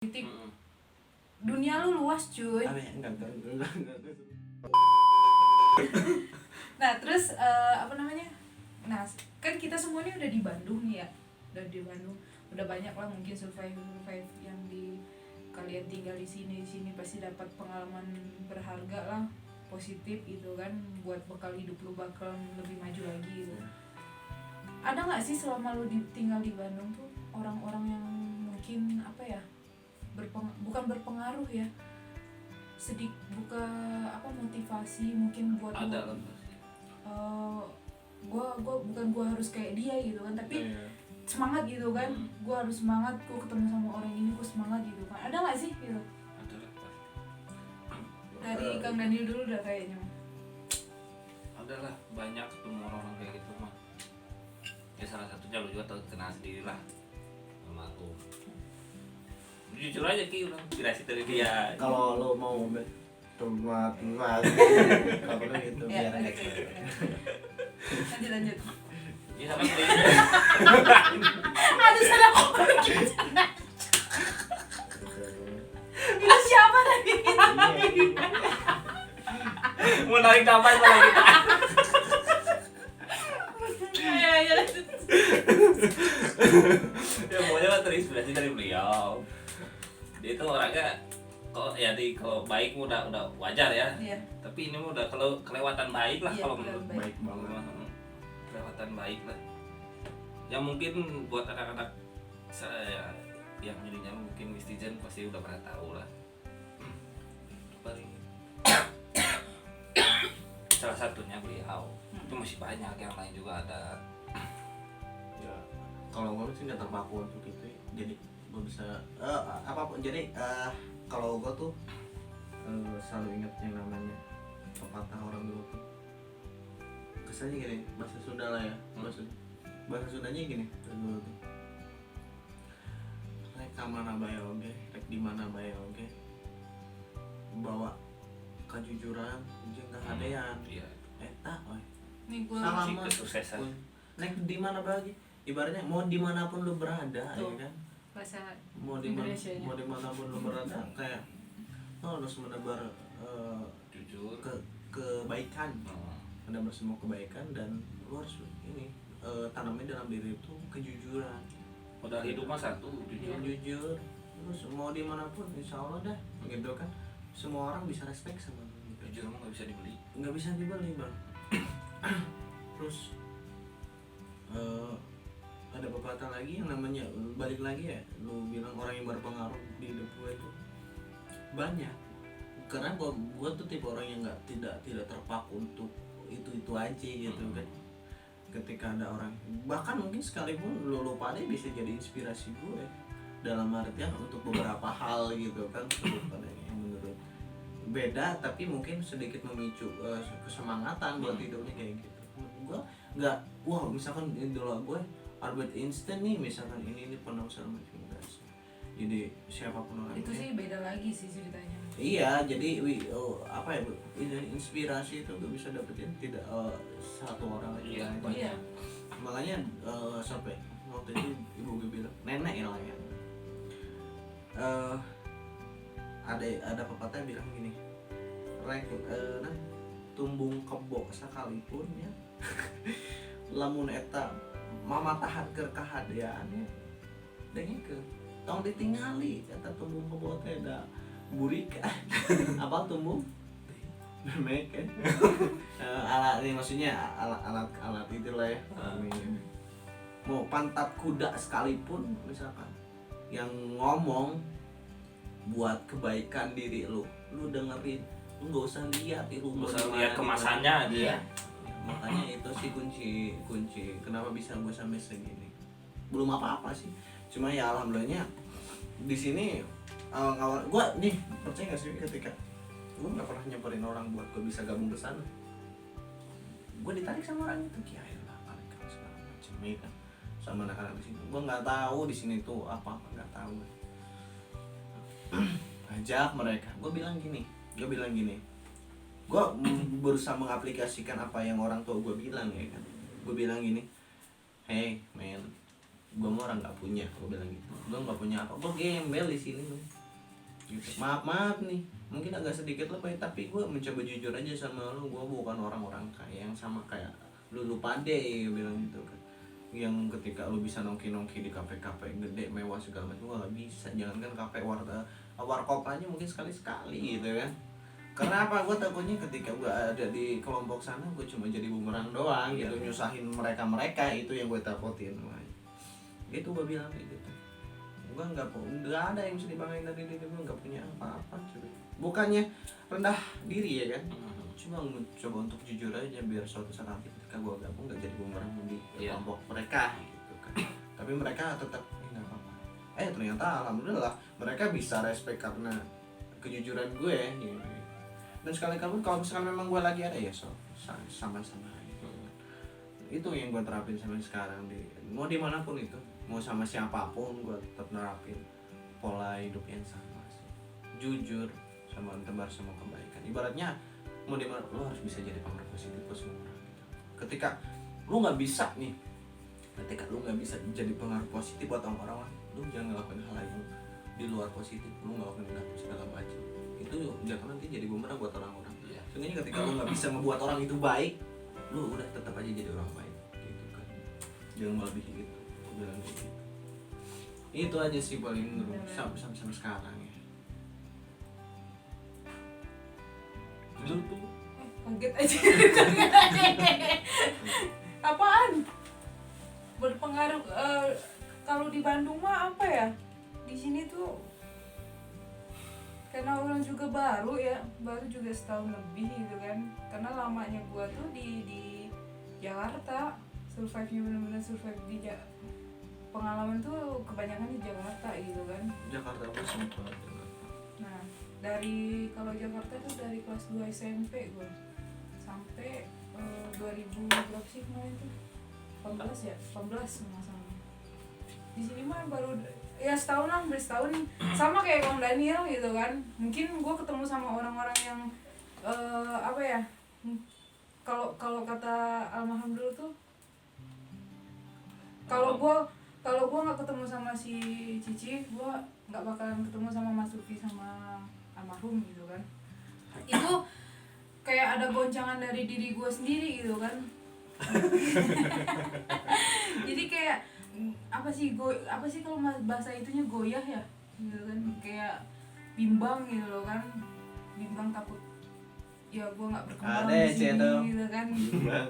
Titik. Dunia lu luas cuy. Enggak. Nah terus apa namanya? Nah kan kita semua ini udah di Bandung nih ya, udah di Bandung, udah banyak lah mungkin survive yang di kalian tinggal di sini pasti dapat pengalaman berharga lah, positif gitu kan, buat bekal hidup lu bakal lebih maju lagi gitu. Ada nggak sih selama lu tinggal di Bandung tuh orang-orang yang mungkin apa ya, bukan berpengaruh ya, buka apa motivasi mungkin buat ada kan gua harus kayak dia gitu kan, tapi semangat gitu kan, gua harus semangat, gua ketemu sama orang ini gua semangat gitu kan. Ada nggak sih gitu? ada lah pasti. Dari Kang Daniel dulu udah kayaknya. Ada lah, banyak ketemu orang kayak gitu mah. Ya salah satunya lu juga tahu, kenal sendiri lah sama aku. Jujur aja Ki, udah inspirasi dari dia. Kalau lo mau tomat kalau lo gitu Ya, biar lanjut. Ya sama beli. Aduh salah kok. Itu siapa tadi? Mau narik kapan malah kita. Ya lanjut. Ya pokoknya mah terinspirasi dari beliau. Dia itu orangnya kalau baik udah wajar ya. Iya. Tapi ini udah kalau kelewatan baik lah, Iya, kalau menurut baik banget. kelewatan baik lah. Ya mungkin buat anak-anak saya yang jadinya mungkin netizen pasti udah pernah tahu lah. Paling salah satunya beliau. Itu masih banyak yang lain juga ada. Ya, kalau gue sih nggak terpaku untuk itu ya. Jadi gue bisa apapun. Jadi kalau gue tuh selalu ingat yang namanya pepatah orang dulu tuh, kesannya gini, bahasa Sunda lah ya, bahasa Sundanya gini dulu tuh, rek kamana bae oge, rek di mana bae oge, bawa kejujuran jeung kahadean. Iya. Eta we Nih gua Salah. Si Sama. kesuksesan. nek di mana bae, ibaratnya mau dimanapun lu berada Tuh. ya kan, bahasa mau di Indonesianya. mau dimanapun lu berada, kayak harus menebar Jujur. kebaikan, menebar semua kebaikan, dan lu harus ini tanamin dalam diri itu kejujuran. Modal hidup mah satu, jujur. Jujur, terus mau dimanapun insya Allah dah gitu kan, semua orang bisa respect sama lu gitu. Jujur mah nggak bisa dibeli. Nggak bisa dibeli bang. Terus ada pepatah lagi yang namanya, balik lagi ya, lu bilang orang yang berpengaruh di hidup gue itu banyak, karena gue tuh tipe orang yang tidak terpaku untuk itu aja gitu kan. Ketika ada orang, bahkan mungkin sekalipun lu pada bisa jadi inspirasi gue dalam artian untuk beberapa hal gitu kan, yang menurut beda tapi mungkin sedikit memicu kesemangatan buat hidupnya kayak gitu. Gue nggak, wah misalkan idola gue Albert Einstein nih misalkan, ini penuh sama enggak sih. Jadi siapapun orangnya itu sih beda lagi sih ceritanya. iya, jadi apa ya, inspirasi itu gue bisa dapetin tidak satu orang aja. Iya, banyak. Iya. Makanya sampai waktu itu ibu gue bilang, nenek lah ya, ada pepatah yang bilang gini, tumbung kebo sakalipun ya lamun eta mamatahan ke kahadeannya dengin ke tong ditingali, kata tumbung kebo teh da burik apa tumbung memek kan. Alat ini maksudnya alat itulah ya. Mau pantat kuda sekalipun misalkan yang ngomong buat kebaikan diri lu dengerin, lu nggak usah lihat itu, Nggak usah lihat kemasannya aja. Iya. Makanya itu sih kunci kenapa bisa gue sampai segini. Belum apa-apa sih, cuma ya alhamdulillahnya di sini awal gue nih, percaya nggak sih ketika gue nggak pernah nyamperin orang buat gue bisa gabung ke sana, gue ditarik sama orang itu, kiai lah kali segala macam ya kan, sama anak-anak di sini. Gue nggak tahu di sini tuh apa, nggak tahu. Ajak mereka, gue bilang gini, gue berusaha mengaplikasikan apa yang orang tua gue bilang ya kan. Gue bilang gini, hey man, gue mau orang nggak punya, gue bilang gitu. Gue nggak punya apa, gue gembel di sini loh. Gitu. Maaf nih, mungkin agak sedikit lebay, tapi gue mencoba jujur aja sama lu. Gue bukan orang-orang kaya yang sama kayak lu pade, gue bilang gitu kan. Yang ketika lu bisa nongki-nongki di kafe-kafe gede mewah segala macam, gue nggak bisa. Jangankan kafe warkop aja mungkin sekali-sekali gitu kan. Karena apa? Gue takutnya ketika gue ada di kelompok sana, gue cuma jadi bumerang doang gitu, nyusahin mereka itu yang gue takutin. Itu gue bilang kayak gitu. Gue nggak ada yang bisa dibanggain dari diri gue, nggak punya apa-apa. Bukannya rendah diri ya kan, cuma coba untuk jujur aja biar suatu saat nanti ketika gue gabung nggak jadi bumerang di kelompok mereka gitu kan. Tapi mereka tetap nggak apa-apa. Ternyata alhamdulillah mereka bisa respect karena kejujuran gue gitu. Dan sekali-kali kalau misalkan memang gue lagi ada ya sama-sama gitu. Itu yang gue terapin sampai sekarang mau dimanapun itu, mau sama siapapun gue tetap nerapin pola hidup yang sama sih. Jujur sama tebar sama kebaikan. Ibaratnya mau dimana lo harus bisa jadi pengaruh positif buat semua orang gitu. Ketika lo nggak bisa jadi pengaruh positif buat orang-orang, lo jangan ngelakuin hal yang di luar positif, lo ngelakuin segala macam. Itu jangan nanti jadi bumerang buat orang-orang. Sebenarnya ketika lo nggak bisa membuat orang itu baik, lo udah tetap aja jadi orang baik gitu kan. Jangan melebihi gitu, aku bilang gitu. Itu aja sih paling menurut sampai sekarang ya. Lu tuh kaget aja. Apaan? Berpengaruh kalau di Bandung mah apa ya? Di sini tuh karena orang juga baru juga setahun lebih gitu kan. Karena lamanya gua tuh di Jakarta, survive-nya benar-benar survive di pengalaman tuh kebanyakan di Jakarta gitu kan. Jakarta apa sempat. Nah, kalau Jakarta tuh dari kelas 2 SMP gua sampai 2000 berapa sih kemarin tuh? 18 ya? 18 sama-sama. Di sini mah baru ya setahun lah, hampir setahun sama kayak Kang Daniel gitu kan. Mungkin gue ketemu sama orang-orang yang apa ya, kalau kata almarhum dulu tuh, kalau gue nggak ketemu sama si Cici, gue nggak bakalan ketemu sama Mas Lufi sama almarhum gitu kan. Itu kayak ada goncangan dari diri gue sendiri gitu kan. Jadi kayak apa sih kalau bahasa itunya goyah ya gitu kan, kayak bimbang gitu loh kan, bimbang takut ya gue nggak berkembang di sini gitu kan, bimbang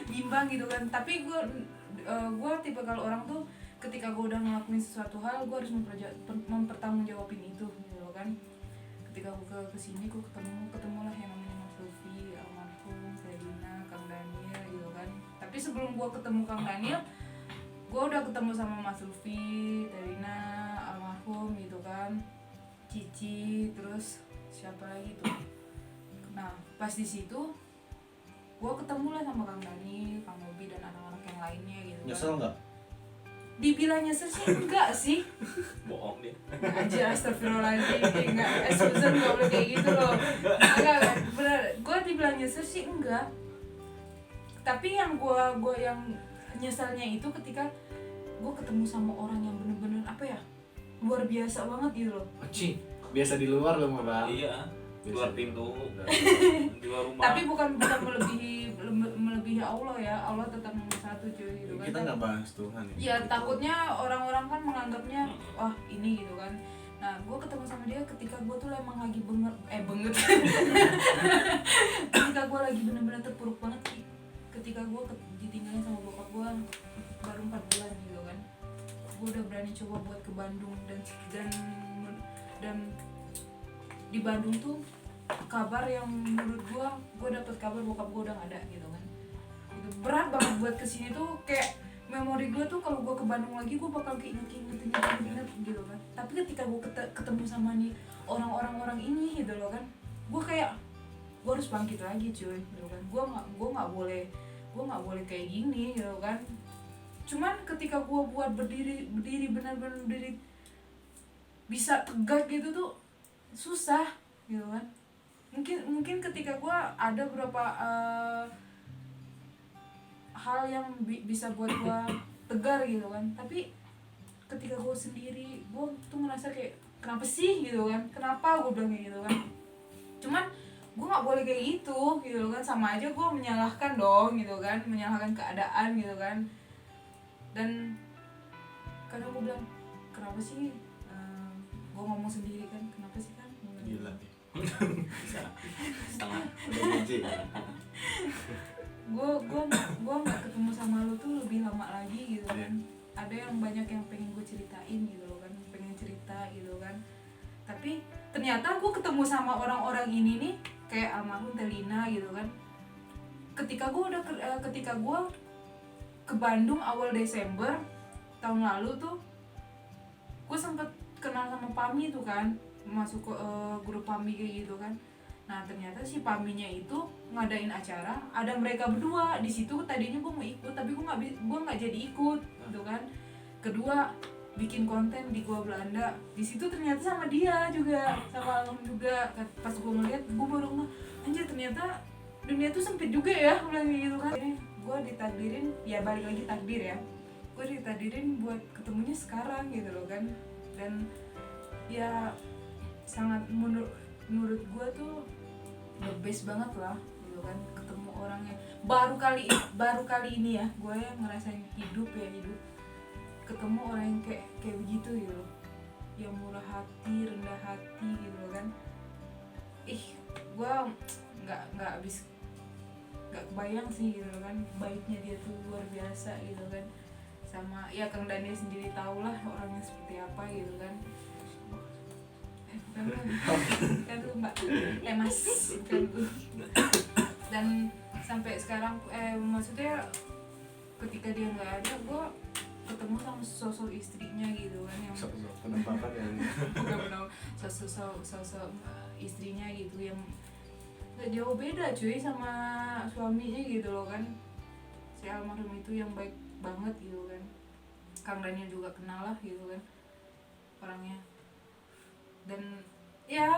bimbang gitu kan. Tapi gue tipe kalau orang tuh ketika gue udah ngelakuin sesuatu hal, gue harus mempertanggungjawabin itu gitu loh kan. Ketika gue kesini gue ketemu lah yang namanya Mas Lufi, almarhum, Ferdina, Kang Daniel gitu kan. Tapi sebelum gue ketemu Kang Daniel, gue udah ketemu sama Mas Lufi, Ferdina, almarhum gitu kan, Cici, terus siapa lagi tuh. Nah pas di situ gue ketemu lah sama Kang Dani, Kang Mobi dan anak-anak yang lainnya gitu kan. Nyesel nggak? Dibilang nyesel sih enggak sih. Bohong dia. Aja astagfirullahaladzim, enggak, Susan gak boleh kayak gitu loh. Enggak, bener, gue dibilang nyesel sih enggak. Tapi yang gue yang nyeselnya itu ketika gue ketemu sama orang yang bener-bener apa ya, luar biasa banget gitu loh. Cing, biasa di luar loh Bang. Iya, luar pintu, di luar rumah. Tapi bukan melebihi Allah ya, Allah tetap nomor satu cuy gitu kan. Kita nggak bahas Tuhan ya. Ya takutnya orang-orang kan menganggapnya wah ini gitu kan. Nah gue ketemu sama dia ketika gue tuh emang lagi banget ketika gue lagi bener-bener terpuruk banget. Ketika gue ditinggalin sama bokap gue baru 4 bulan gitu kan, gue udah berani coba buat ke Bandung dan di Bandung tuh kabar yang menurut gue dapet kabar bokap gue udah gak ada gitu kan. Itu berat banget buat kesini tuh, kayak memori gue tuh kalau gue ke Bandung lagi gue bakal keinget gitu kan. Tapi ketika gue ketemu sama nih orang-orang ini gitu loh kan, gue kayak gue harus bangkit lagi cuy gitu kan. Gue nggak boleh kayak gini gitu kan. Cuman ketika gue buat berdiri benar-benar berdiri bisa tegak gitu tuh susah gitu kan. Mungkin ketika gue ada beberapa hal yang bisa buat gue tegar gitu kan. Tapi ketika gue sendiri gue tuh ngerasa kayak kenapa sih gitu kan, kenapa gue bilang kayak gitu kan. Cuman gue nggak boleh kayak gitu kan, sama aja gue menyalahkan dong gitu kan, menyalahkan keadaan gitu kan. Dan kadang gue bilang kenapa sih gue ngomong sendiri kan, kenapa sih kan Gila. setengah Udah gaji. gue nggak ketemu sama lo tuh lebih lama lagi gitu kan. Ada yang banyak yang pengen gue ceritain gitu loh kan, pengen cerita gitu kan. Tapi ternyata gue ketemu sama orang-orang ini nih, kayak almarhum Telina gitu kan. Ketika gue ke Bandung awal Desember tahun lalu tuh, gue sempet kenal sama Pami tuh kan, masuk ke grup Pami kayak gitu kan. Nah ternyata si Paminya itu ngadain acara, ada mereka berdua di situ. Tadinya gue mau ikut tapi gue nggak jadi ikut gitu kan. Kedua, bikin konten di Gua Belanda, di situ ternyata sama dia juga, sama Almarhum juga. Pas gue ngeliat, gue baru ngeh, anjir ternyata dunia tuh sempit juga ya, bilang gitu kan. Gue ditakdirin, ya balik lagi takdir ya, gue ditakdirin buat ketemunya sekarang gitu loh kan. Dan ya sangat menurut gue tuh the best banget lah gitu kan, ketemu orangnya. Baru kali ini ya gue yang ngerasain hidup ketemu orang yang kayak begitu gitu loh, yang murah hati, rendah hati gitu loh kan. Gue nggak kebayang sih gitu kan, baiknya dia tuh luar biasa gitu kan. Sama ya Kang Daniel sendiri tau lah orangnya seperti apa gitu kan. Kan lu mbak mas kan gue. Dan sampai sekarang maksudnya ketika dia nggak ada, gue ketemu sama sosok istrinya gitu kan, yang Penempakan yang bukan benar, sosok istrinya gitu yang nggak jauh beda cuy sama suaminya gitu loh kan. Si almarhum itu yang baik banget gitu kan. Kang Daniel juga kenal lah gitu kan orangnya. Dan ya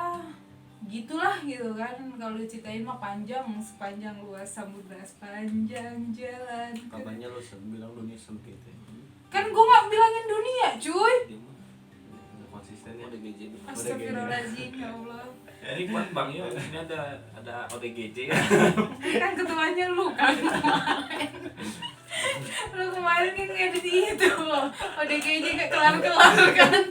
gitulah gitu kan. Kalau diceritain mah panjang, sepanjang luas samudra, sepanjang jalan. katanya lo bilang dunia sempit ya. Kan gue nggak bilangin dunia cuy. dia mah Nggak konsisten ya. ODGJ dulu. Astagfirullahaladzim ya Allah. Ini buat Bang Yo, ini ada ODGJ ya. Kan ketuanya lu kan kemarin. Lu kemarin kan ngedit itu ODGJ gak kelar-kelar kan.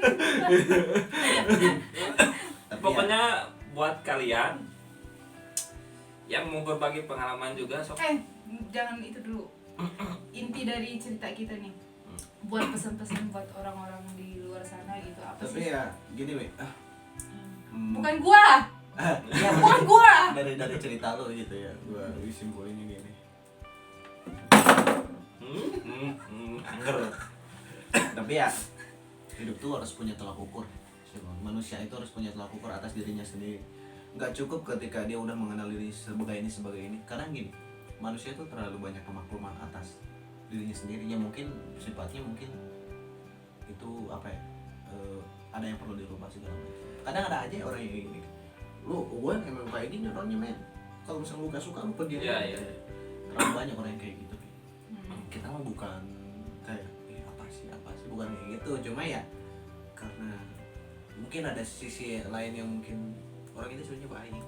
Pokoknya buat kalian yang mau berbagi pengalaman juga sok. Jangan itu dulu. Inti dari cerita kita nih, buat pesan-pesan buat orang-orang di luar sana gitu apa Tapi sih? ya gini Wi, Bukan gua. ya, Bukan gua. dari cerita lo gitu ya, gua simpulinnya gini. Angger. Tapi ya hidup tuh harus punya tolak ukur. Manusia itu harus punya tolak ukur atas dirinya sendiri. Nggak cukup ketika dia udah mengenal diri sebagai ini. Karena gini, manusia itu terlalu banyak pemakluman atas dirinya sendiri. Ya mungkin sifatnya mungkin itu apa ya, ada yang perlu dirubah segala macam. Kadang ada aja orang yang gini, lu gue emang kayak gini orangnya men, kalau misalnya lu gak suka lu pergi aja. Iya. Terlalu banyak orang yang kayak gitu. Kita mah bukan kayak apa sih bukan kayak gitu, cuma ya karena mungkin ada sisi lain yang mungkin orang itu sebenarnya baik,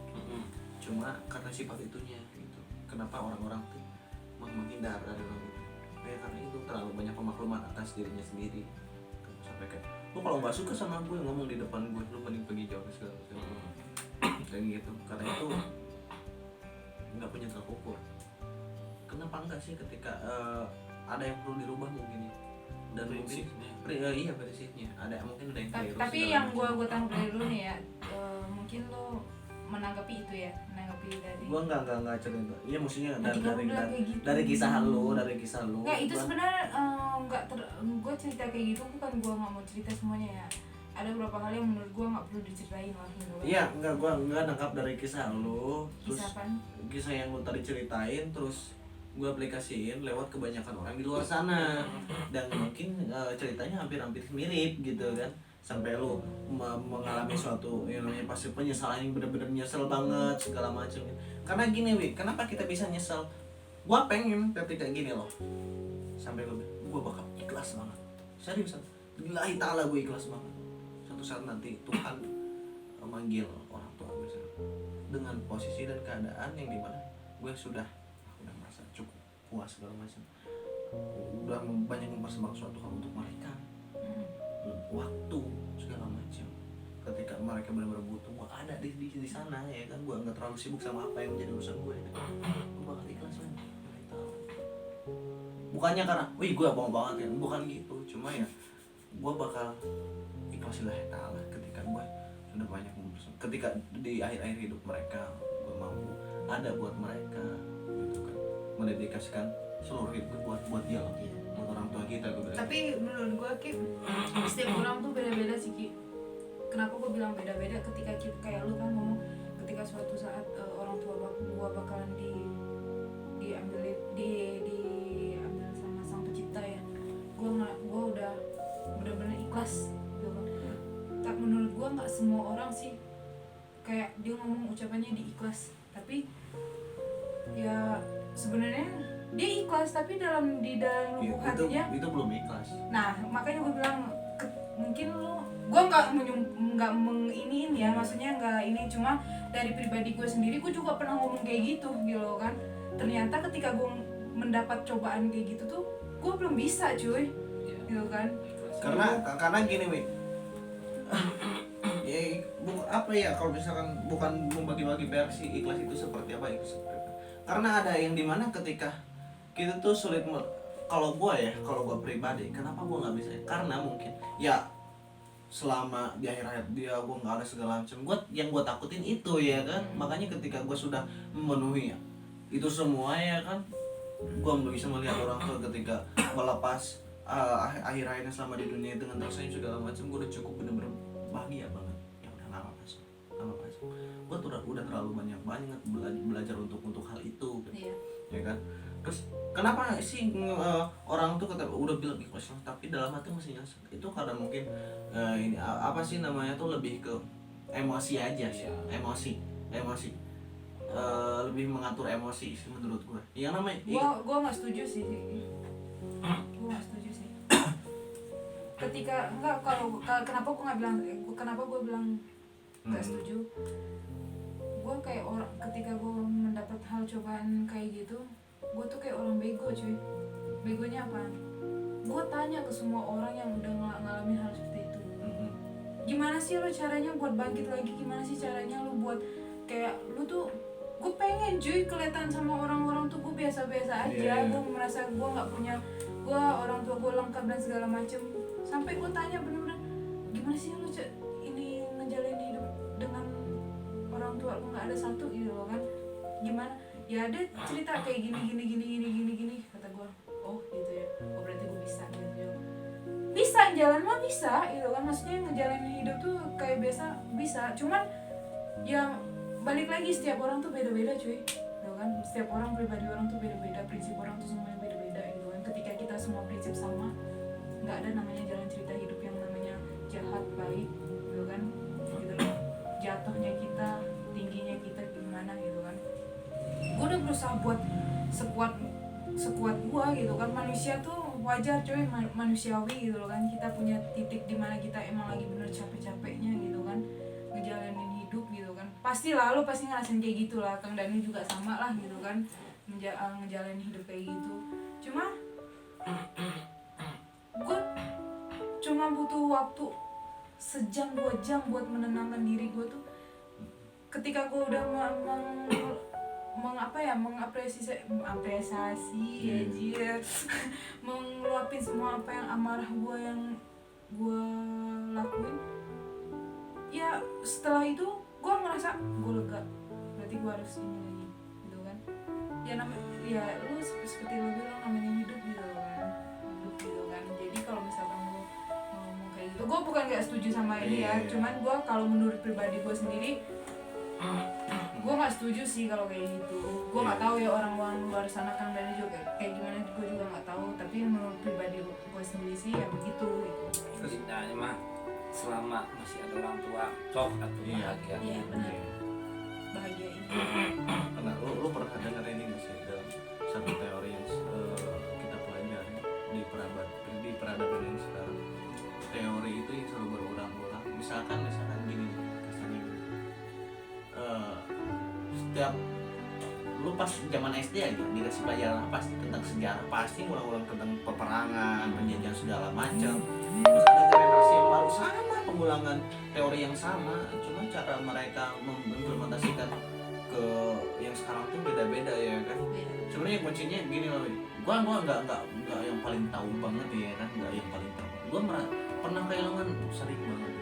cuma karena sifat itunya gitu. Kenapa orang-orang tuh menghindar dari orang itu? Ya karena itu terlalu banyak pemakluman atas dirinya sendiri. Sampai kayak lu kalau nggak suka sama gue ngomong di depan gue, lu mending pergi jauh segala kayak gitu. Karena itu nggak punya tolak ukur. Kenapa enggak sih ketika ada yang perlu dirubah mungkin ya? Dan Prinsipnya. iya prinsipnya ada mungkin ada yang keliru Tapi segala yang macam. gue tangkap dari dulu nih ya, mungkin lo menanggapi itu ya, menanggapi dari Gua enggak cerita. Iya maksudnya Nanti kamu bilang kayak gitu. dari kisah lu. Nggak, itu gua- sebenarnya gue cerita kayak gitu bukan gue nggak mau cerita semuanya ya. Ada beberapa hal yang menurut gue nggak perlu diceritain lah gitu kan. Iya, gua enggak nangkap dari kisah lu. Terus Kisah apaan? kisah yang lu tadi ceritain terus gua aplikasiin lewat kebanyakan orang di luar sana. Dan mungkin ceritanya hampir-hampir mirip gitu kan. Sampai lu mengalami suatu yang namanya pasti penyesalan yang bener-bener nyesel banget segala macam. Karena gini Wi, kenapa kita bisa nyesel? Gue pengen ketika gini loh, sampai gue bakal ikhlas banget, seriusan, lillahi ta'ala gue ikhlas banget. Suatu saat nanti Tuhan manggil orang tua gue dengan posisi dan keadaan yang dimana gue sudah merasa cukup puas segala macam, udah banyak mempersembahkan suatu hal untuk mereka, waktu segala macam. Ketika mereka benar-benar butuh, gue ada di sana ya kan, gue nggak terlalu sibuk sama apa yang menjadi urusan gue, gue bakal ikhlas banget. Bukannya karena, wih gue mau banget ya, bukan gitu, cuma ya gue bakal ikhlasilah ta'ala ketika gue sudah banyak mempersembahkan, ketika di akhir-akhir hidup mereka gue mampu ada buat mereka gitu kan, mendedikasikan seluruh hidup buat dia loh, buat orang tua kita gue bilang. Tapi menurut gue Ki, setiap orang tuh beda-beda sih Ki. Kenapa gue bilang beda-beda? Ketika kita kayak lu kan ngomong, ketika suatu saat orang tua gue bakalan diambil sama sang pencipta ya, gue udah benar-benar ikhlas gitu kan. Tak, menurut gue nggak semua orang sih kayak dia ngomong ucapannya diikhlas, tapi ya sebenarnya dia ikhlas tapi di dalam lubuk hatinya itu belum ikhlas. Nah makanya gue bilang mungkin lu, gue nggak menginiin ya, maksudnya nggak ini, cuma dari pribadi gue sendiri gue juga pernah ngomong kayak gitu gitu kan. Ternyata ketika gue mendapat cobaan kayak gitu tuh gue belum bisa cuy gitu kan. Karena gini Wi, ya apa ya, kalau misalkan bukan membagi-bagi versi ikhlas itu seperti apa, itu seperti apa. Karena ada yang dimana ketika kita tuh sulit kalau gue pribadi, kenapa gue nggak bisa? Karena mungkin ya selama di akhir-akhir dia gue nggak ada segala macam, yang gue takutin itu ya kan. Makanya ketika gue sudah memenuhi ya itu semua ya kan, gue belum bisa melihat orang tua ketika melepas akhir-akhirnya selama di dunia dengan tersenyum segala macam, gue udah cukup bener-bener bahagia banget. Ya udah nggak apa-apa, gue tuh udah terlalu banyak belajar untuk hal itu gitu. Iya. Ya kan. Terus kenapa sih orang tuh udah bilang ikhlas tapi dalam hati masih nyesel? Itu karena mungkin ini apa sih namanya tuh, lebih ke emosi aja sih. Emosi lebih mengatur emosi sih menurut gue. Yang namanya Gue nggak setuju sih. Gue nggak setuju sih. Ketika kenapa gue bilang nggak setuju? Gue kayak orang, ketika gue mendapat hal cobaan kayak gitu, gue tuh kayak orang bego cuy. Begonya apa? Gue tanya ke semua orang yang udah ngalamin hal seperti itu, gimana sih lo caranya buat bangkit lagi, gimana sih caranya lo buat kayak lo tuh, gue pengen cuy kelihatan sama orang-orang tuh gue biasa-biasa aja. Gue merasa gue nggak punya, gue orang tua gue lengkap dan segala macem. Sampai gue tanya bener-bener, gimana sih lo ini ngejalanin hidup dengan orang tua lo nggak ada satu gitu loh kan? Gimana? Ya ada cerita kayak gini kata gue. Oh gitu ya, oh berarti gue bisa gitu. Bisa jalan mah bisa gitu kan, maksudnya ngejalanin hidup tuh kayak biasa bisa, cuman ya balik lagi setiap orang tuh beda-beda cuy gitu kan. Setiap orang, pribadi orang tuh beda-beda, prinsip orang tuh semuanya beda-beda gitu kan. Ketika kita semua prinsip sama, nggak ada namanya jalan cerita hidup yang namanya jahat baik gitu kan, gitu loh. Jatuhnya kita, tingginya kita gimana gitu kan. Gue udah berusaha buat sekuat gue gitu kan. Manusia tuh wajar coy, manusiawi gitu loh kan. Kita punya titik dimana kita emang lagi bener capek-capeknya gitu kan ngejalanin hidup gitu kan. Pasti lah, lo pasti ngerasain kayak gitu lah. Kang Dani juga sama lah gitu kan, ngejalanin hidup kayak gitu. Cuma gue cuma butuh waktu sejam 2 jam buat menenangkan diri gue tuh. Ketika gue udah mengapresiasi aja mengeluapin semua apa yang amarah gue yang gue lakuin, ya setelah itu gue ngerasa gue lega, berarti gue harus ini lagi gitu kan. Ya lu seperti lu bilang namanya hidup gitu kan. Jadi kalau misalkan lu ngomong kayak gitu, gue bukan gak setuju sama ini ya, cuman gue kalau menurut pribadi gue sendiri, gue nggak setuju sih kalau kayak gitu. Gue nggak tahu ya orang-orang luar sana Kang Dani juga kayak gimana, gue juga nggak tahu. Tapi menurut pribadi gue sendiri sih ya begitu gitu. Intinya mah selama masih ada orang tua, sok atau bahagia. Iya benar, bahagia ini. Karena lu pernah dengar ini nggak sih, dalam satu teori yang kita pelajari di peradaban yang sekarang. Teori itu yang selalu berulang-ulang. Misalkan gini kesannya gini. Setiap lu pas zaman SD aja dikasih pelajaran apa sih tentang sejarah, pasti ulang-ulang tentang peperangan, penjajahan segala macam. Terus ada generasi yang baru sama pengulangan teori yang sama, cuma cara mereka mengimplementasikan ke yang sekarang tuh beda-beda ya kan. Sebenarnya kuncinya gini loh, gua nggak yang paling tahu banget ya kan, nggak yang paling tahu. Gua pernah kehilangan sering banget,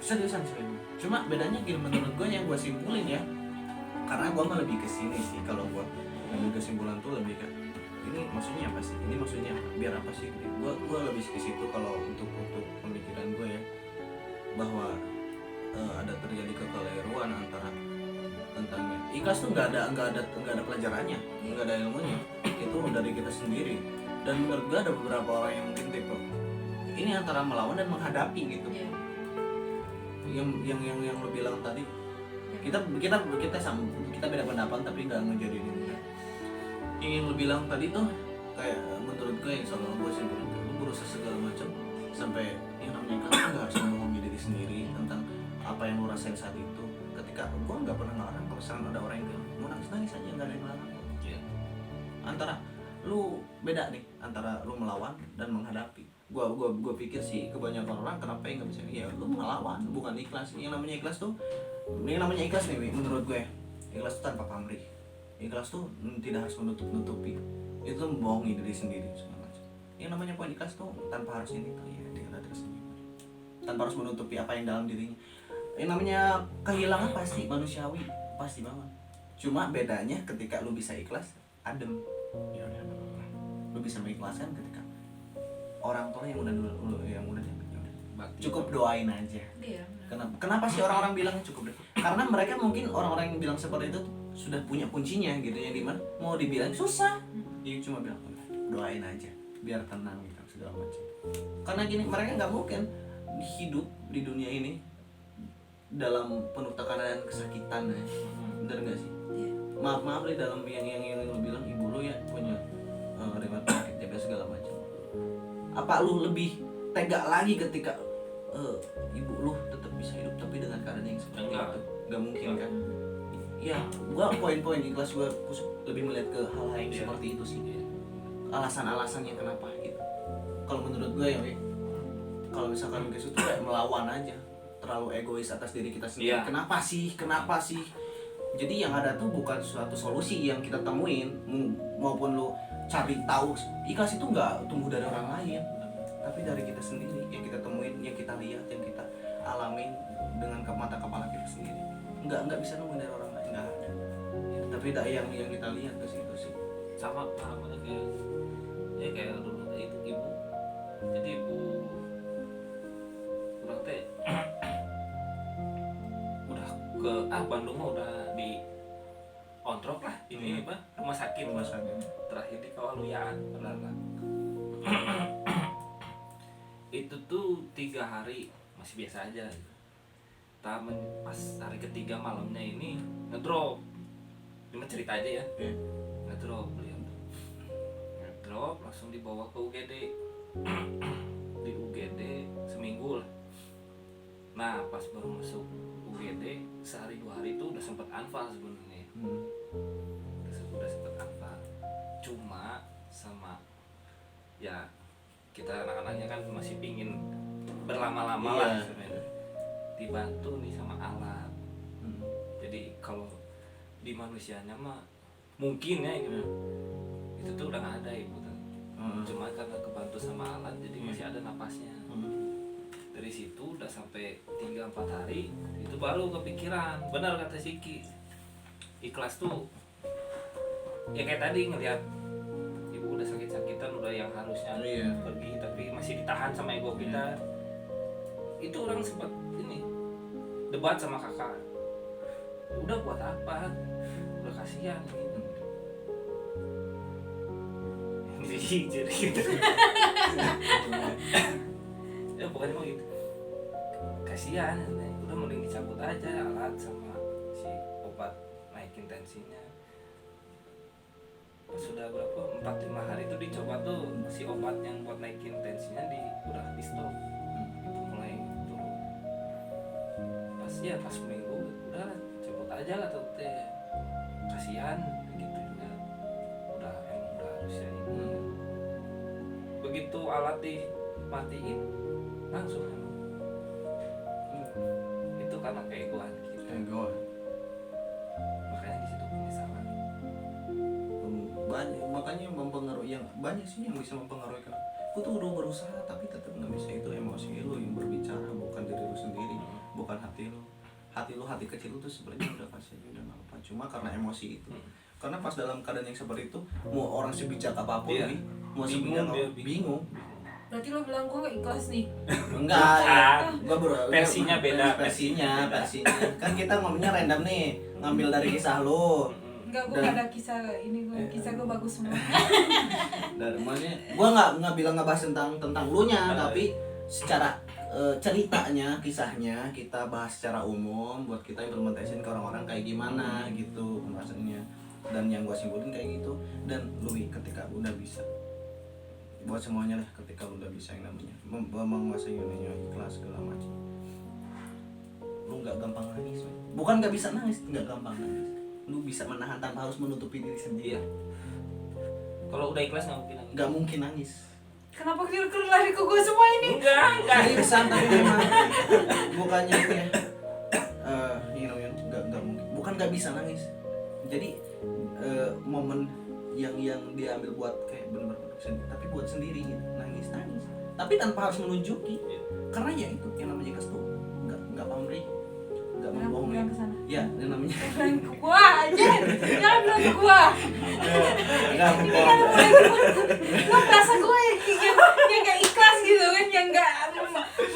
seriusan sering. Cuma bedanya gini menurut gua yang gua simpulin ya, karena gue mah lebih ke sini sih. Kalau gue ambil kesimpulan tuh lebih ke ini maksudnya apa sih, ini maksudnya apa, biar apa sih, gue lebih ke situ kalau untuk pemikiran gue ya, bahwa ada terjadi kekeliruan antara tentang ikhlas tuh nggak ada pelajarannya, nggak ada ilmunya, itu dari kita sendiri. Dan menurut gue ada beberapa orang yang mungkin tipe ini antara melawan dan menghadapi gitu. Yang lo bilang tadi, kita sama, kita beda pendapat tapi nggak ngejadiin ini. Yang lu bilang tadi tuh kayak menurut gue yang selalu gue sih lu berusaha segala macam sampai yang namanya kan nggak harus membohongi diri sendiri tentang apa yang lu rasain saat itu. Ketika gue nggak pernah ngelarang kalau misalnya ada orang yang bilang mau nangis aja, nggak ada yang ngelarang. Antara lu beda nih antara lu melawan dan menghadapi. Gue pikir sih kebanyakan orang kenapa yang nggak bisa, ya lu melawan bukan ikhlas. Yang namanya ikhlas nih menurut gue, ikhlas tuh tanpa pamrih. Ikhlas tuh tidak harus menutupi, itu membohongi diri sendiri segala macam. Yang namanya poin ikhlas tuh tanpa harus ini tuh ya dengan diri sendiri, tanpa harus menutupi apa yang dalam dirinya. Yang namanya kehilangan pasti manusiawi, pasti banget. Cuma bedanya ketika lu bisa ikhlas, adem, ya udah, lu bisa mengikhlaskan ketika orang tua yang udah cukup doain aja. Kenapa sih orang-orang bilang cukup deh? Karena mereka mungkin orang-orang yang bilang seperti itu sudah punya kuncinya gitu, yang dimana mau dibilang susah, dia cuma bilang doain aja biar tenang gitu segala macam. Karena gini, mereka nggak mungkin hidup di dunia ini dalam penuh tekanan dan kesakitan ya. Bener nggak sih? Maaf nih dalam yang lu bilang ibu lu ya punya riwayat penyakit diabetes segala macam. Apa lu lebih tega lagi ketika ibu lu tetap bisa hidup tapi dengan keadaan yang seperti itu? Gak mungkin kan? Ya, gua poin-poin ikhlas gua lebih melihat ke hal-hal yang seperti itu sih. Alasan-alasannya kenapa gitu. Kalau menurut gua ya, kalau misalkan kayak itu kayak melawan aja, terlalu egois atas diri kita sendiri. Kenapa sih? Jadi yang ada tuh bukan suatu solusi yang kita temuin, maupun lu cari tahu. Ikhlas itu nggak tumbuh dari orang lain, tapi dari kita sendiri, yang kita temuin, yang kita lihat, yang kita alamin dengan mata kepala kita sendiri. Nggak bisa nemuin dari orang lain, nggak ada. Ya, tapi yang kita lihat ke situ sih. Sama namanya kayak dulu itu ibu. Jadi ibu udah udah ke Bandung mah udah di ontrok lah ini apa rumah sakit terakhir di Kawaluyan Belanda. Itu tuh 3 hari masih biasa aja gitu. Pas hari ketiga malamnya ini ngedrop. Ini cerita aja ya. Ngedrop beliau. Ngedrop langsung dibawa ke UGD. Di UGD seminggu lah. Nah pas baru masuk UGD sehari 2 hari itu udah sempet anfal sebenarnya. Udah sempet anfal. Cuma sama ya kita anak-anaknya kan masih pingin berlama-lama lah sebenarnya. Dibantu nih sama alat. Jadi kalau di manusianya mah mungkin ya gitu. Itu tuh udah nggak ada ibu tuh. Cuma karena kebantu sama alat jadi masih ada napasnya. Dari situ udah sampai 3-4 hari itu baru kepikiran. Benar kata Siki, ikhlas tuh ya kayak tadi ngelihat ibu udah sakit-sakitan, udah yang harusnya pergi tapi masih ditahan sama ego kita. Itu orang sempat ini debat sama kakak, udah buat apa, udah kasihan gitu. Jadi gitu. Ya pokoknya mau gitu, kasihan, udah mending dicabut aja alat sama si obat naikin tensinya. pas sudah berapa 4-5 hari itu dicoba tuh si obat yang buat naikin tensinya udah di stop, itu mulai turun. Pas seminggu udah cabut aja lah tuh teh, kasihan gitu juga, udah harus ya ini. Begitu alat dimatiin langsung emang. Itu karena keegoan kita. Keegoan. Makanya di situ penyesalan. Banyak, makanya mempengaruhi, yang banyak sih yang bisa mempengaruhi. Kan aku tuh udah berusaha tapi tetap nggak bisa. Itu emosi lu yang berbicara, bukan diri lu sendiri, bukan hati lu, hati kecil lu tuh sebenarnya udah pasti udah nggak apa, cuma karena emosi itu. Karena pas dalam keadaan yang seperti itu, mau orang sebijak apapun Iya. nih, mau Bingung sebijak dia, apapun, bingung. Berarti lo bilang gue gak ikhlas nih. Enggak, ya. Gua Versinya beda. Versinya. Kan kita ngomongnya random nih, ngambil dari kisah lu. Enggak, gue gak ada kisah ini, kisah gue bagus semua. Dari mana? Gua nggak bilang ngebahas tentang lu nya, tapi secara ceritanya, kisahnya kita bahas secara umum buat kita implementasiin ke orang-orang kayak gimana gitu pembahasannya. Dan yang gua simpulin kayak gitu. Dan lu ketika udah bisa, buat semuanya lah, ketika lu udah bisa yang namanya menguasai dunia ikhlas segala macam, lu nggak gampang nangis, man. Bukan nggak bisa nangis, nggak gampang nangis. Lu bisa menahan tanpa harus menutupi diri sendiri. Iya. Kalau udah ikhlas nggak mungkin nangis. Nggak mungkin nangis. Kenapa kira-kira lari ke gue semua ini? Enggak. Seriusan, tapi memang bukannya ini ya, nggak mungkin, bukan nggak bisa nangis. Jadi momen yang dia ambil buat kayak bener-bener sendiri, tapi buat sendiri gitu, nangis, tapi tanpa harus menunjuki. Karena ya itu yang namanya ikhlas tuh nggak pamrih, nggak Kenapa membohongi. bilang kesana? Ya, yang namanya Bilang ke gue aja, jangan bilang ke gue. nggak Ini membohongi. kan mulai lo merasa gue yang gak ikhlas gitu kan, yang gak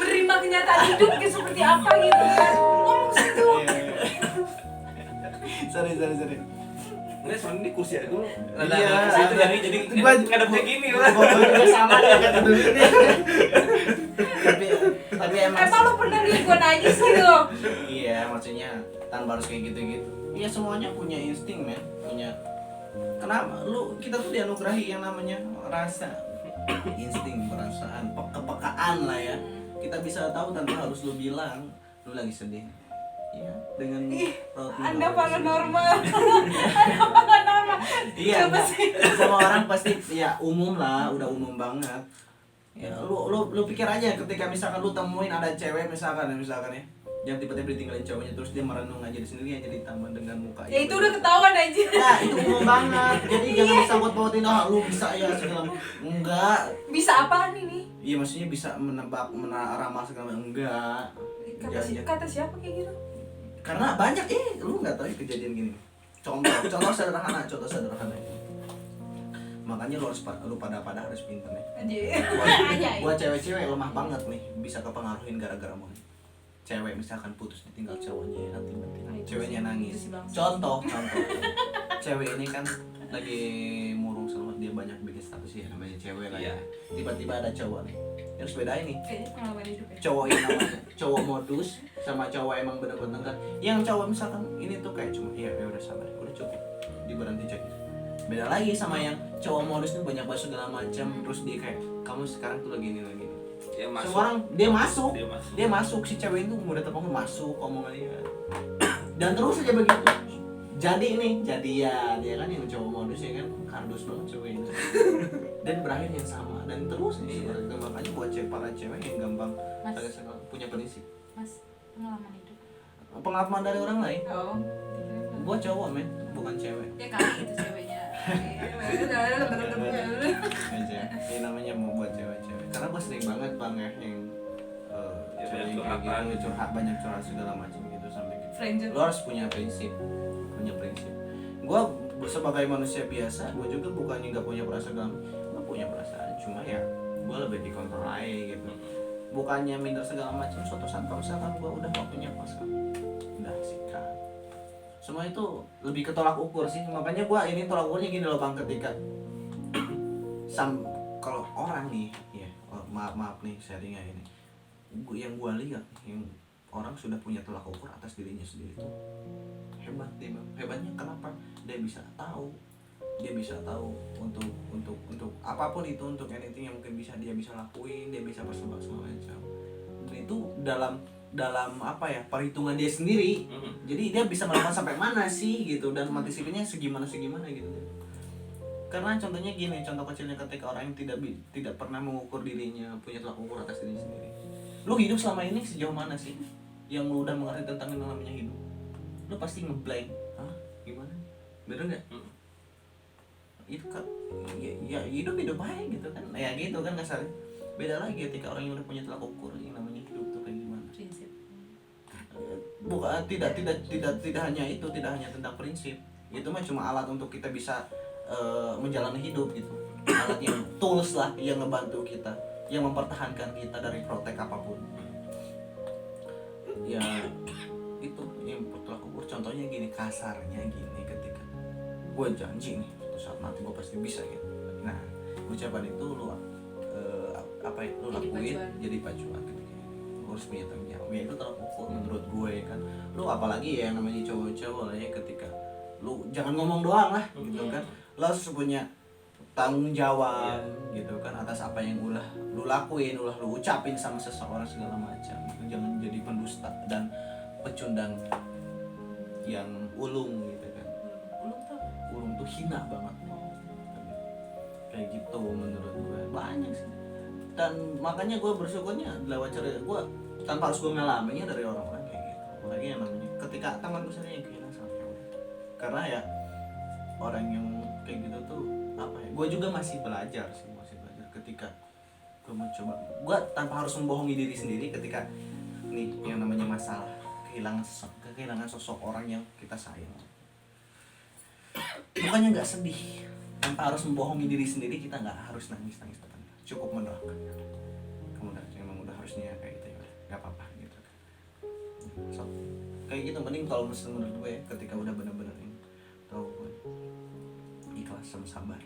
menerima kenyataan hidup kayak seperti apa gitu kan. Ngomong situ. Sorry. Nggak, sebenarnya di kursi aku Iya, situ jadi ngadep kayak gini lah. Gua juga sama ya kata dulu ini. Tapi emang Emang lo pernah lihat gue nangis gitu? iya, maksudnya tanpa harus kayak gitu. Iya, semuanya punya insting, men. Punya. Kenapa kita tuh dianugerahi yang namanya rasa, insting, perasaan, kepekaan lah ya. Kita bisa tahu tanpa harus lu bilang lu lagi sedih. Iya, dengan raut Anda muka paranormal. Iya, Coba sih. sama orang pasti ya umum lah, udah umum banget. Ya lu pikir aja ketika misalkan lu temuin ada cewek misalkan ya, yang tiba-tiba ditinggalin cowoknya terus dia merenung aja di sendiri aja ditambah dengan muka. Ya itu udah ketahuan aja. Ya itu umum banget. Jadi jangan disangkut-pautin lu bisa ya segala macam. Enggak. Bisa apaan ini? Iya, maksudnya bisa menebak, meneramal segala macam. Enggak. Kata siapa kayak gitu? Karena banyak lu nggak tahu ya kejadian gini. Contoh sederhana. Makanya lu pada harus pinter nih. Aja. Buat cewek-cewek lemah banget nih, bisa kepengaruhin gara-gara mau. Cewek misalkan putus ditinggal cowoknya, nanti ceweknya nangis. Contoh. Cewek ini kan lagi murung sama dia, banyak bikin status ya namanya cewek lah ya. Tiba-tiba ada cowok nih. Harus bedain nih. Kayaknya pengalaman hidup ya. Cowok yang namanya cowok modus sama cowok emang bener-bener kan. Yang cowok misalkan ini tuh kayak cuma ya udah sabar, udah cukup, diberhenti cek. Beda lagi sama yang cowok modus tuh banyak bahas segala macam, terus dia kayak kamu sekarang tuh lagi ini. Ya, masuk. Semua orang dia masuk si cewek itu udah terpengaruh masuk omongannya. Dan terus aja begitu. Jadian ya kan yang cowok modus ya kan kardus banget cowok ini. Dan berakhir yang sama dan terus nih makanya buat para cewek yang gampang punya prinsip. Mas, pengalaman hidup. Pengalaman dari orang lain. Oh. Gua cowok men, bukan cewek. Ya kali itu ceweknya. Ini namanya mau buat cewek-cewek. Karena gua sering banget bang ya yang cewek kayak gitu banyak curhat segala macam gitu sampai gitu. Lo harus punya prinsip. Gue sebagai manusia biasa, gue juga bukannya nggak punya perasaan, gue punya perasaan, cuma ya gue lebih dikontrol aja gitu. Bukannya minder segala macam. Suatu saat kalau misalkan gue udah waktunya pas kan, udah sikat. Semua itu lebih ke tolak ukur sih. Makanya gue ini tolak ukurnya gini loh bang, ketika kalau orang nih, ya maaf nih sharingnya ini, yang gue lihat yang orang sudah punya tolak ukur atas dirinya sendiri tuh hebat deh bang. Hebatnya kenapa? Dia bisa tahu dia bisa tahu untuk apapun itu, untuk anything yang mungkin dia bisa lakuin, dia bisa bersumpah segala macam. Dan itu dalam apa ya, perhitungan dia sendiri. Jadi dia bisa melakukan sampai mana sih gitu, dan antisipasinya segimana gitu. Karena contohnya gini, contoh kecilnya ketika orang yang tidak pernah mengukur dirinya, punya tolak ukur atas diri sendiri. Lu hidup selama ini sejauh mana sih yang lu udah mengerti tentang yang namanya hidup? Lu pasti ngeblank. Hah? Gimana? Bener nggak? Itu kan ya hidup baik gitu kan, ya gitu kan kasarnya. Beda lagi ketika orang yang udah punya tolak ukur yang namanya hidup tuh kayak gimana. Prinsip. Bukan, tidak hanya itu, tidak hanya tentang prinsip. Itu mah cuma alat untuk kita bisa menjalani hidup gitu. Alat yang tools lah yang ngebantu kita, yang mempertahankan kita dari protek apapun. Ya itu yang tolak ukur. Contohnya gini, kasarnya gini, ketika gue janji nih suatu saat nanti gue pasti bisa gitu. Nah, ucapan itu lu apa ya, lu lakuin jadi pacuan ketika lu harus punya tanggung jawab. Ya itu tolak ukur menurut gue kan. Lu apalagi ya yang namanya cowok-cowok lah ya, ketika lu jangan ngomong doang lah gitu kan. Lu harus punya tanggung jawab gitu kan atas apa yang udah lu lakuin, udah lu ucapin sama seseorang segala macam. Jangan jadi pendusta dan pecundang yang ulung gitu kan. Ulung tuh hina banget. Kayak gitu menurut gue banyak sih. Dan makanya gue bersyukurnya lewat cerita gue tanpa harus gue ngalaminnya dari orang-orang kayak gitu. Apalagi yang namanya ketika teman gue sendiri yang kehilangan sama kayak gitu. Karena ya orang yang kayak gitu tuh apa ya, gue juga masih belajar ketika gue mencoba, gue tanpa harus membohongi diri sendiri ketika nih yang namanya masalah kehilangan sosok orang yang kita sayang. Bukannya nggak sedih, tanpa harus membohongi diri sendiri, kita nggak harus nangis depan, cukup mendoakan. Kamu emang udah harusnya kayak gitu ya, nggak apa-apa gitu kan. So, kayak gitu mending kalau menurut gue ya, ketika udah bener-bener ini tahu gue ikhlas sama sabar.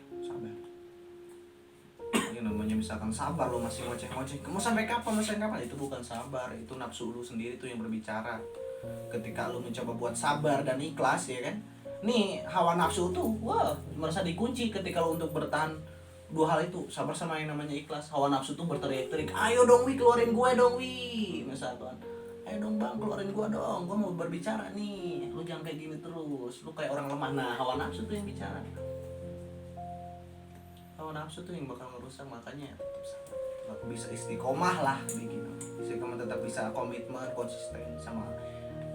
Yang namanya misalkan sabar lo masih ngoceh-ngoceh, kamu sampai kapan, itu bukan sabar, itu nafsu lu sendiri tuh yang berbicara. Ketika lu mencoba buat sabar dan ikhlas ya kan, nih hawa nafsu tuh wah merasa dikunci ketika lo untuk bertahan dua hal itu, sabar sama yang namanya ikhlas. Hawa nafsu tuh berteriak-teriak, ayo dong Wi, keluarin gue dong Wi, misalkan, ayo dong bang keluarin gue dong, gue mau berbicara nih, lu jangan kayak gini terus, lu kayak orang lemah. Nah hawa nafsu tuh yang bicara, hawa nafsu tuh yang bakal ngerusak. Makanya tetap sabar, bisa istiqomah lah begini, istiqomah, tetap bisa komitmen, konsisten sama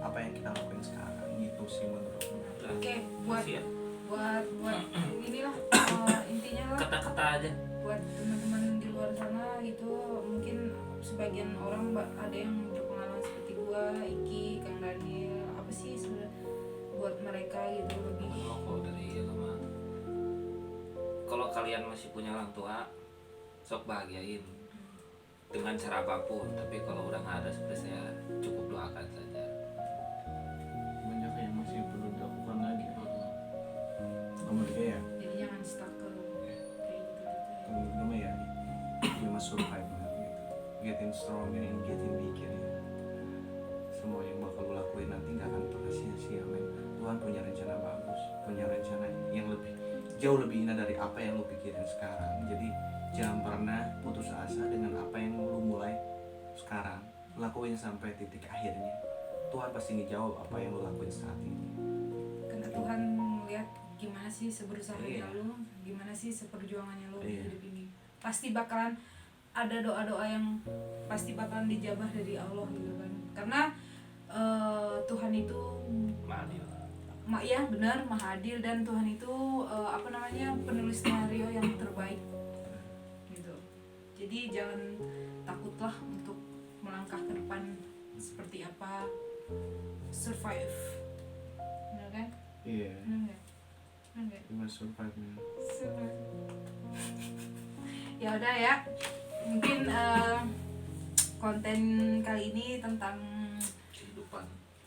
apa yang kita lakuin sekarang. Gitu sih menurut gue. Oke, buat inilah intinya lah, kata-kata aja buat teman-teman di luar sana gitu. Mungkin sebagian orang ada yang berpengalaman seperti gua, Iki, Kang Daniel, apa sih sebenarnya buat mereka gitu lebih. kalau dari lama, kalau kalian masih punya orang tua, sok bahagiain dengan cara apapun. Tapi kalau udah nggak ada seperti saya, cukup doakan saja. Banyak yang masih perlu dilakukan lagi. Menurut gue ya, Jadi jangan stuck ke kayak gitu. menurut gue ya, you must survive man, gitu. Getting strong and getting bigger ya. Semua yang bakal lo lakuin nanti gak akan pernah sia-sia men. Tuhan punya rencana bagus, punya rencana yang jauh lebih indah dari apa yang lo pikirin sekarang. Jadi jangan pernah putus asa dengan apa yang lo mulai sekarang. Lakuin sampai titik akhirnya. Tuhan pasti ngejawab apa yang lo lakuin saat ini. Karena Tuhan melihat gimana sih seberusahanya lo, gimana sih seperjuangannya lo di hidup ini. Pasti bakalan ada doa-doa yang pasti bakalan dijabah dari Allah gitu kan. Karena Tuhan itu ya benar maha adil, dan Tuhan itu penulis skenario yang terbaik gitu. Jadi jangan takutlah untuk melangkah ke depan seperti apa, survive, benar kan? Iya. Benar nggak? You must survive man. Survive. Ya udah ya, mungkin konten kali ini tentang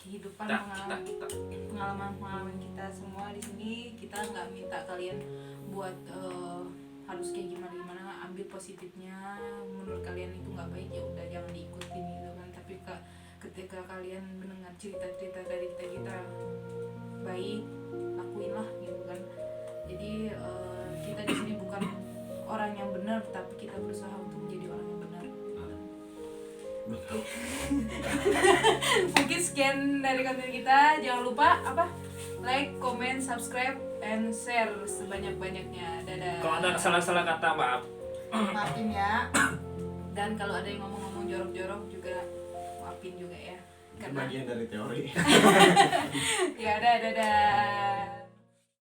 kehidupan pengalaman kita semua di sini. Kita nggak minta kalian buat harus kayak gimana, ambil positifnya. Menurut kalian itu nggak baik, ya udah jangan diikutin gitu kan. Tapi ketika kalian mendengar cerita-cerita dari kita baik, lakuinlah gitu kan. Jadi Mungkin sekian dari konten kita. Jangan lupa apa? Like, comment, subscribe, and share sebanyak-banyaknya. Dadah. Kalau ada salah-salah kata maaf. Maafin ya. Dan kalau ada yang ngomong-ngomong jorok-jorok juga maafin juga ya. Itu bagian dari teori. Ya udah, dadah.